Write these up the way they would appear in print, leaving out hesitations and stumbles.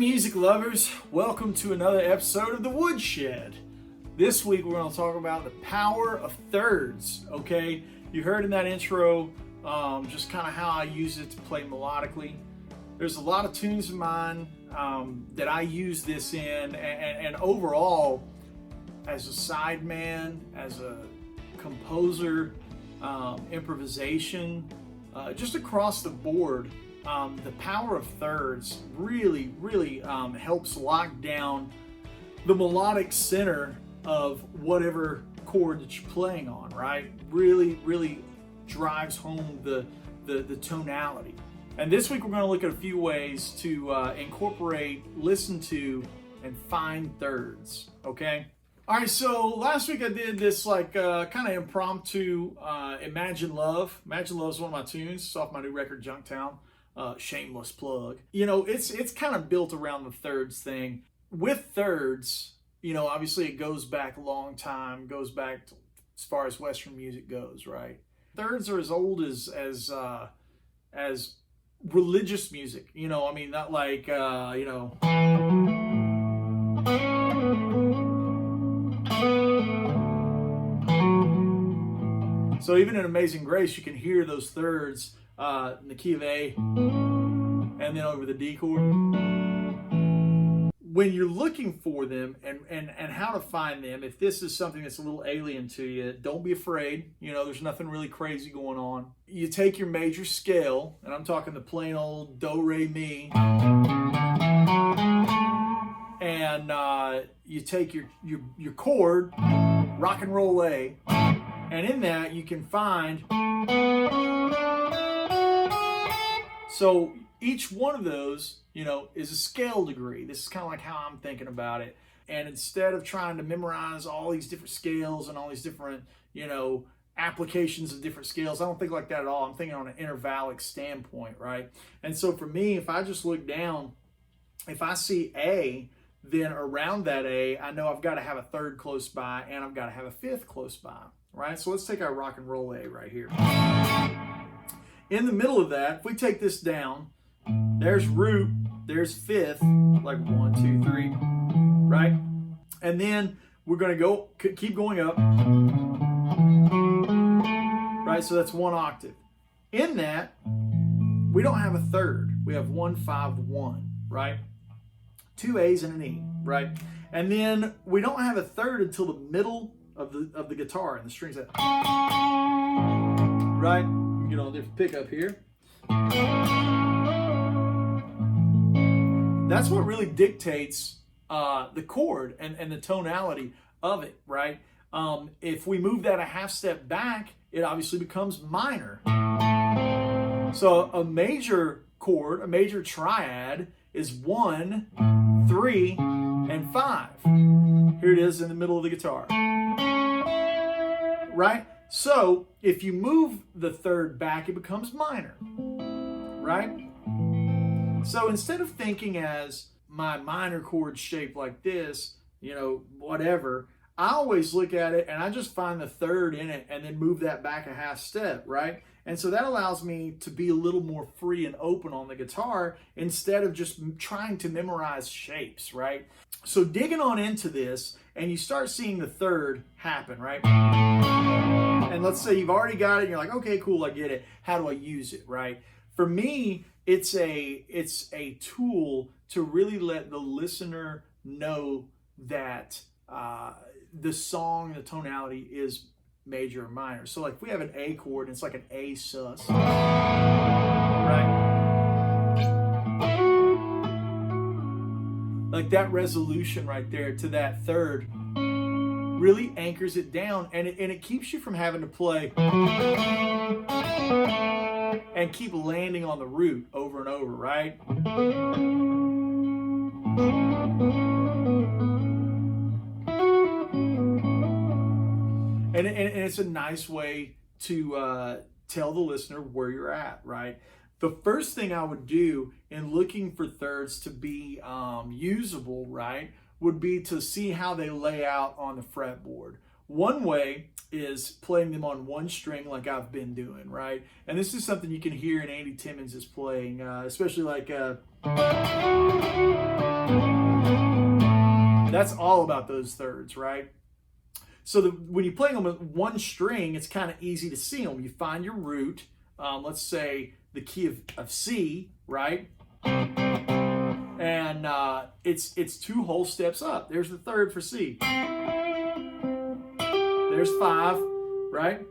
music lovers, welcome to another episode of the Woodshed. This week we're going to talk about the power of thirds, okay? You heard in that intro just kind of how I use it to play melodically. There's a lot of tunes of mine that I use this in, and overall, as a sideman, as a composer, improvisation, just across the board, the power of thirds really helps lock down the melodic center of whatever chord that you're playing on, right? Really drives home the tonality. And this week we're going to look at a few ways to incorporate, listen to, and find thirds, okay? All right, so last week I did this kind of impromptu Imagine Love. Imagine Love is one of my tunes. It's off my new record, Junktown. Shameless plug. You know, it's kind of built around the thirds thing. With thirds, you know, obviously it goes back a long time, goes back to, as far as Western music goes, right? Thirds are as old as religious music. You know, I mean, not like, you know. So even in Amazing Grace, you can hear those thirds in the key of A, and then over the D chord. When you're looking for them and how to find them, if this is something that's a little alien to you, don't be afraid. You know, there's nothing really crazy going on. You take your major scale, and I'm talking the plain old do, re, mi, and you take your chord, rock and roll A, and in that you can find. So each one of those, you know, is a scale degree. This is kind of like how I'm thinking about it. And instead of trying to memorize all these different scales and all these different, you know, applications of different scales, I don't think like that at all. I'm thinking on an intervallic standpoint, right? And so for me, if I just look down, if I see A, then around that A, I know I've got to have a third close by and I've got to have a fifth close by, right? So let's take our rock and roll A right here. In the middle of that, if we take this down, there's root, there's fifth, like 1, 2, 3, right? And then we're going to keep going up, right? So that's one octave. In that, we don't have a third. We have 1, 5, 1, right? 2 A's and an E, right? And then we don't have a third until the middle of the guitar and the strings, right? You know, there's a pickup here. That's what really dictates the chord and the tonality of it, right? If we move that a half step back, it obviously becomes minor. So a major chord, a major triad is 1, 3, and 5. Here it is in the middle of the guitar, right? So if you move the third back, it becomes minor, right? So instead of thinking as my minor chord shaped like this, you know, whatever, I always look at it and I just find the third in it and then move that back a half step, right? And so that allows me to be a little more free and open on the guitar instead of just trying to memorize shapes, right? So digging on into this and you start seeing the third happen, right? And let's say you've already got it and you're like, okay, cool, I get it. How do I use it, right? For me, it's a tool to really let the listener know that the song, the tonality is major or minor. So like if we have an A chord and it's like an A sus, right? Like that resolution right there to that third really anchors it down, and it keeps you from having to play and keep landing on the root over and over, right? And it's a nice way to tell the listener where you're at, right? The first thing I would do in looking for thirds to be usable, right, would be to see how they lay out on the fretboard. One way is playing them on one string like I've been doing, right? And this is something you can hear in Andy Timmons is playing, especially like That's all about those thirds, right? So when you play them with one string, it's kind of easy to see them. You find your root, let's say the key of C, right? And it's 2 whole steps up. There's the third for C. There's 5, right?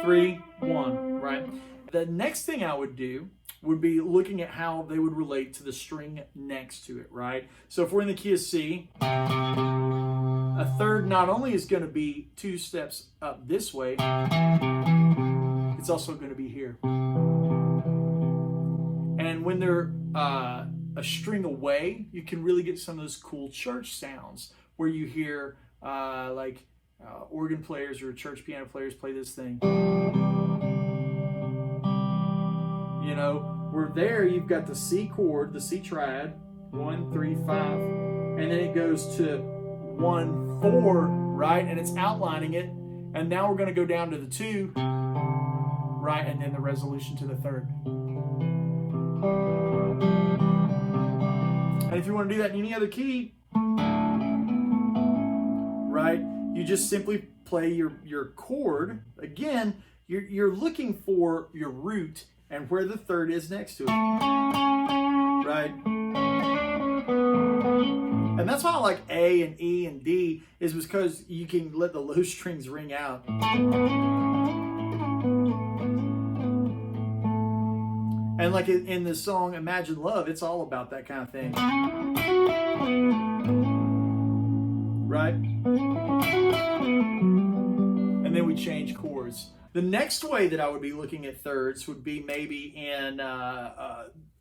3, 1, right? The next thing I would do would be looking at how they would relate to the string next to it, right? So if we're in the key of C, a third not only is going to be 2 steps up this way, it's also going to be here. And when they're a string away, you can really get some of those cool church sounds where you hear like organ players or church piano players play this thing. You know, where there you've got the C chord, the C triad, 1, 3, 5, and then it goes to 1, 4, right? And it's outlining it. And now we're going to go down to the 2, right? And then the resolution to the third. And if you want to do that in any other key, right, you just simply play your chord. Again, you're looking for your root and where the third is next to it, right? And that's why I like A and E and D, is because you can let the low strings ring out. And like in the song Imagine Love, it's all about that kind of thing. Right? And then we change chords. The next way that I would be looking at thirds would be maybe in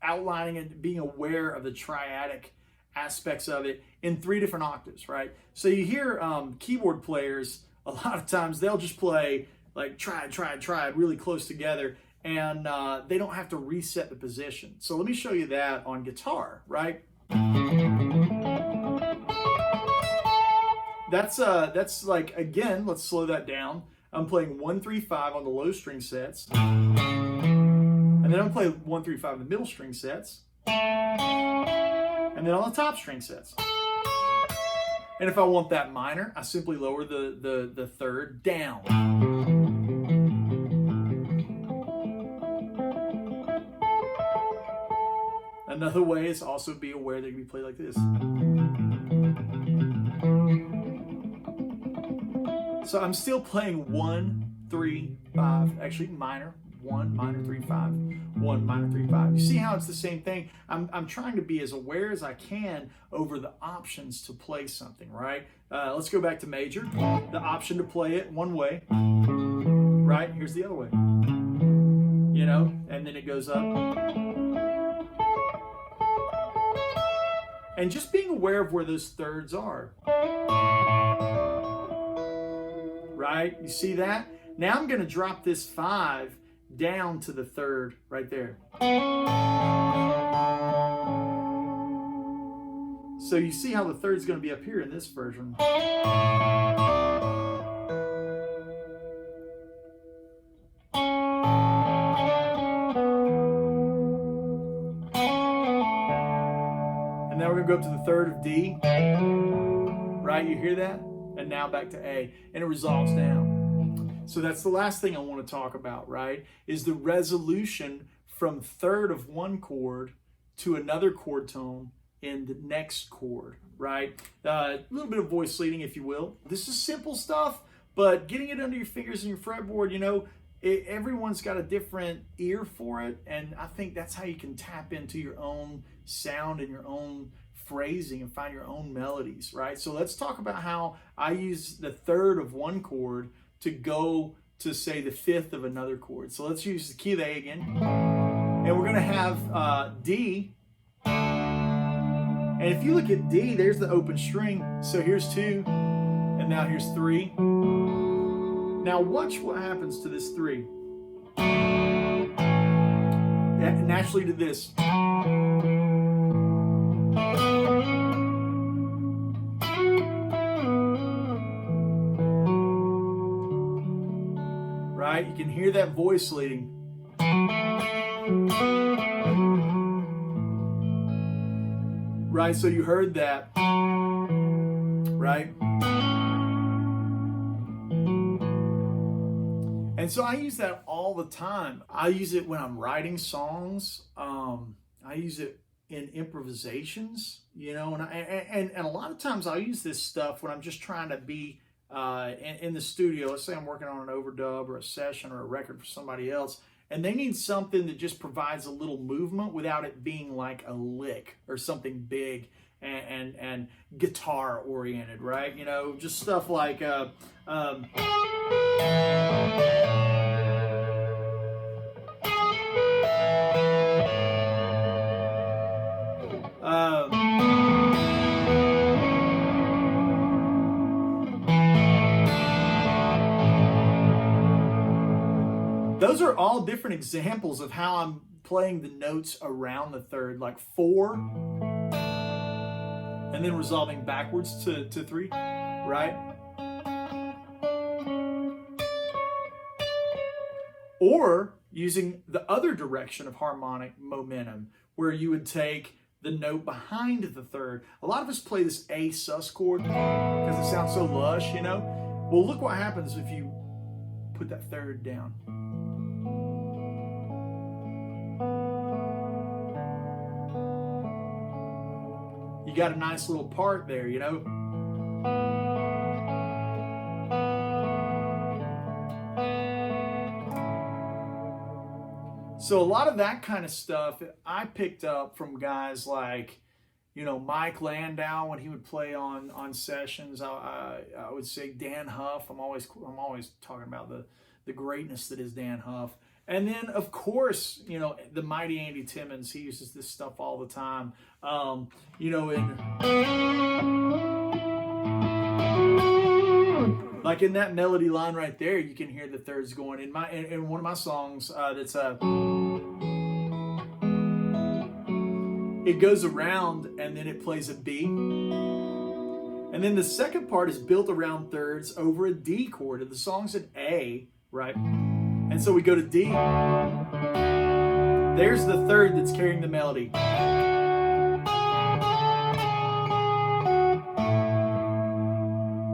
outlining and being aware of the triadic aspects of it in 3 different octaves, right? So you hear keyboard players, a lot of times they'll just play like triad really close together, and they don't have to reset the position. So let me show you that on guitar, right? That's like, again, let's slow that down. I'm playing 1, 3, 5 on the low string sets. And then I'm playing 1, 3, 5 in the middle string sets. And then on the top string sets. And if I want that minor, I simply lower the third down. Another way is also be aware that it can be played like this. So I'm still playing 1, 3, 5, actually minor, 1, minor, 3, 5, 1, minor, 3, 5. You see how it's the same thing? I'm trying to be as aware as I can over the options to play something, right? Let's go back to major. The option to play it one way, right? Here's the other way. You know, and then it goes up. And just being aware of where those thirds are. Right? You see that? Now I'm going to drop this 5 down to the third right there. So you see how the third's going to be up here in this version. And now we're going to go up to the third of D. Right? You hear that? And now back to A, and it resolves down. So that's the last thing I want to talk about, right? Is the resolution from third of one chord to another chord tone in the next chord, right? A little bit of voice leading, if you will. This is simple stuff, but getting it under your fingers and your fretboard, you know, everyone's got a different ear for it, and I think that's how you can tap into your own sound and your own phrasing and find your own melodies, right? So let's talk about how I use the third of one chord to go to, say, the fifth of another chord. So let's use the key of A again. And we're going to have D. And if you look at D, there's the open string. So here's 2, and now here's 3. Now watch what happens to this 3. Naturally to this. Right? You can hear that voice leading. Right? So you heard that. right? And so I use that all the time. I use it when I'm writing songs. I use it in improvisations, you know, and a lot of times I'll use this stuff when I'm just trying to be in the studio. Let's say I'm working on an overdub or a session or a record for somebody else, and they need something that just provides a little movement without it being like a lick or something big and guitar oriented, right? You know, just stuff like those are all different examples of how I'm playing the notes around the third, like 4, and then resolving backwards to 3, right? Or using the other direction of harmonic momentum, where you would take the note behind the third. A lot of us play this A sus chord because it sounds so lush, you know? Well, look what happens if you put that third down. You got a nice little part there, you know? So a lot of that kind of stuff I picked up from guys like, you know, Mike Landau when he would play on sessions. I would say Dan Huff. I'm always talking about the greatness that is Dan Huff. And then, of course, you know, the mighty Andy Timmons. He uses this stuff all the time. You know, like in that melody line right there, you can hear the thirds going. In one of my songs, it goes around and then it plays a B. And then the second part is built around thirds over a D chord. And the song's an A, right? And so we go to D. There's the third that's carrying the melody.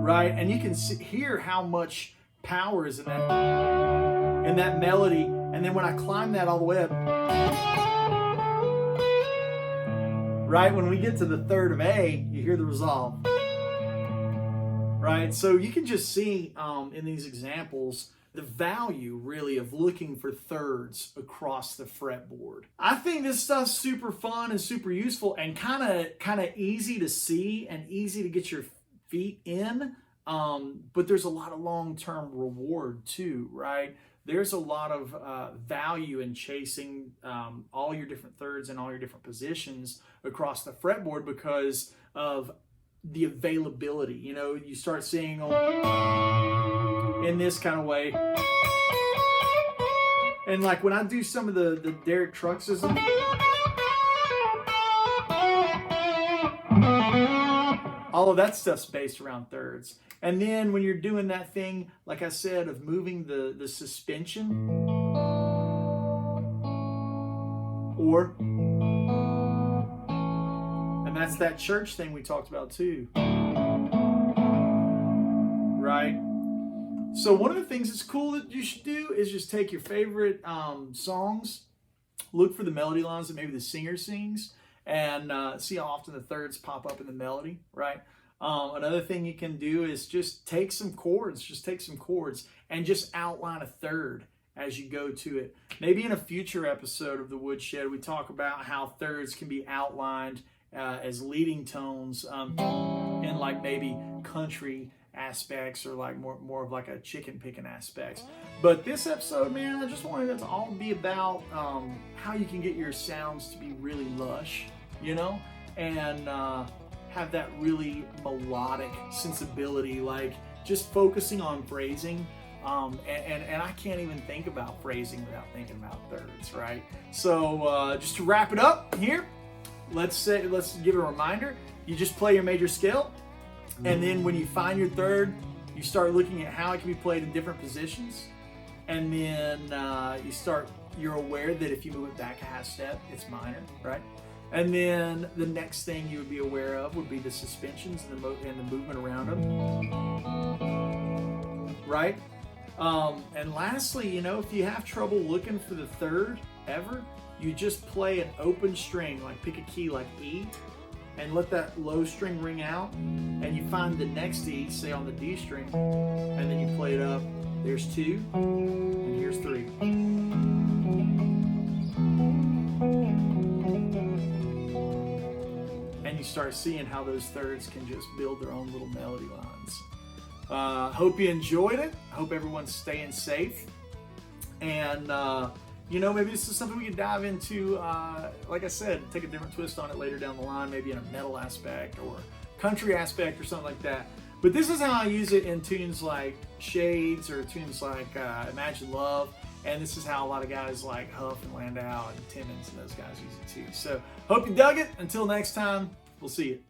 Right? And you can hear how much power is in that melody. And then when I climb that all the way up, right? When we get to the third of A, you hear the resolve. Right? So you can just see in these examples the value really of looking for thirds across the fretboard. I think this stuff's super fun and super useful and kind of easy to see and easy to get your feet in, but there's a lot of long-term reward too, right? There's a lot of value in chasing all your different thirds and all your different positions across the fretboard because of the availability. You know, you start seeing in this kind of way. And like when I do some of the Derek Trucksism, all of that stuff's based around thirds. And then when you're doing that thing, like I said, of moving the suspension, or, and that's that church thing we talked about too, right? So one of the things that's cool that you should do is just take your favorite songs, look for the melody lines that maybe the singer sings, and see how often the thirds pop up in the melody, right? Another thing you can do is just take some chords, and just outline a third as you go to it. Maybe in a future episode of the Woodshed, we talk about how thirds can be outlined as leading tones in like maybe country aspects or like more of like a chicken picking aspects. But this episode, man, I just wanted it to all be about how you can get your sounds to be really lush, you know, and have that really melodic sensibility, like just focusing on phrasing. And I can't even think about phrasing without thinking about thirds, right? So just to wrap it up here, let's give a reminder. You just play your major scale, and then when you find your third, you start looking at how it can be played in different positions, and then you're aware that if you move it back a half step, it's minor, right? And then the next thing you would be aware of would be the suspensions and the movement around them, right? And lastly, you know, if you have trouble looking for the third ever, you just play an open string, like pick a key like E, and let that low string ring out, and you find the next E, say on the D string, and then you play it up. There's 2, and here's 3. And you start seeing how those thirds can just build their own little melody lines. Hope you enjoyed it. I hope everyone's staying safe. And, you know, maybe this is something we can dive into, like I said, take a different twist on it later down the line, maybe in a metal aspect or country aspect or something like that. But this is how I use it in tunes like Shades or tunes like Imagine Love. And this is how a lot of guys like Huff and Landau and Timmons and those guys use it too. So hope you dug it. Until next time, we'll see you.